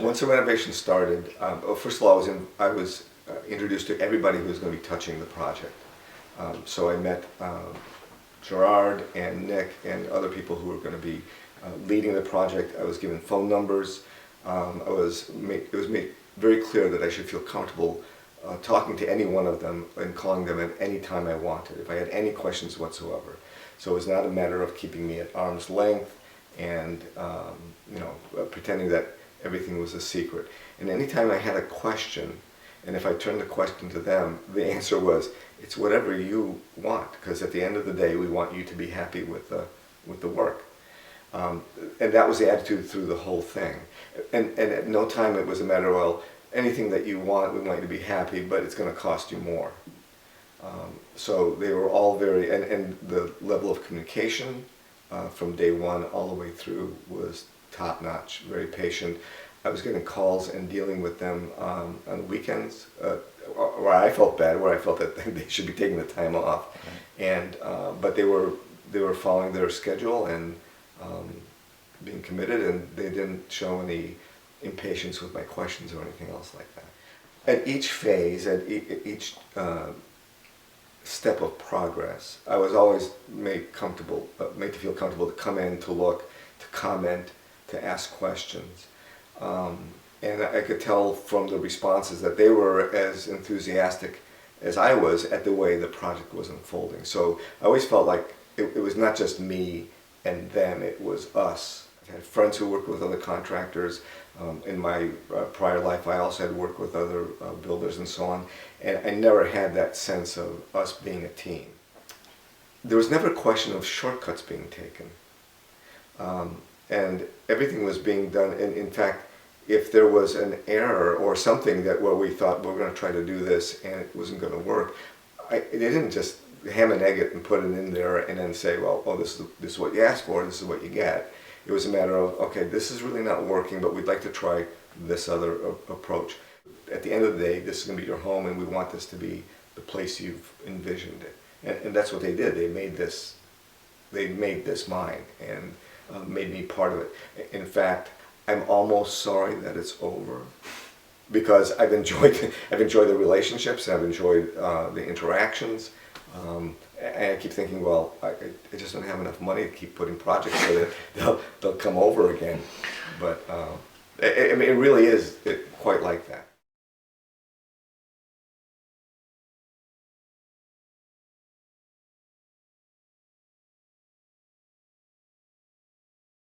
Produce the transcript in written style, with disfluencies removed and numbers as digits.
Once the renovation started, well, first of all, I was introduced to everybody who was going to be touching the project. So I met Gerard and Nick and other people who were going to be leading the project. I was given phone numbers. It was made very clear that I should feel comfortable talking to any one of them and calling them at any time I wanted, if I had any questions whatsoever. So it was not a matter of keeping me at arm's length and pretending that everything was a secret. And anytime I had a question, and if I turned the question to them, the answer was, it's whatever you want, because at the end of the day, we want you to be happy with the work. And that was the attitude through the whole thing. And at no time it was a matter of, well, anything that you want, we want you to be happy, but it's going to cost you more. So they were all very, and the level of communication from day one all the way through was top-notch, very patient. I was getting calls and dealing with them on weekends where I felt bad, where I felt that they should be taking the time off. Okay. And but they were following their schedule and being committed, and they didn't show any impatience with my questions or anything else like that. At each phase, at each step of progress, I was always made to feel comfortable to come in, to look, to comment, to ask questions. And I could tell from the responses that they were as enthusiastic as I was at the way the project was unfolding. So I always felt like it was not just me and them, it was us. I had friends who worked with other contractors. In my prior life, I also had worked with other builders and so on, and I never had that sense of us being a team. There was never a question of shortcuts being taken, and everything was being done. And in fact, if there was an error or something where we thought we're going to try to do this and it wasn't going to work, they didn't just ham and egg it and put it in there and then say, well, oh, this is what you asked for, this is what you get. It was a matter of, okay, this is really not working, but we'd like to try this other approach. At the end of the day, this is going to be your home, and we want this to be the place you've envisioned it. And that's what they did. They made this mine and made me part of it. In fact, I'm almost sorry that it's over, because I've enjoyed the relationships, I've enjoyed the interactions. And I keep thinking, well, I just don't have enough money to keep putting projects so that they'll come over again. But I mean, it really is quite like that.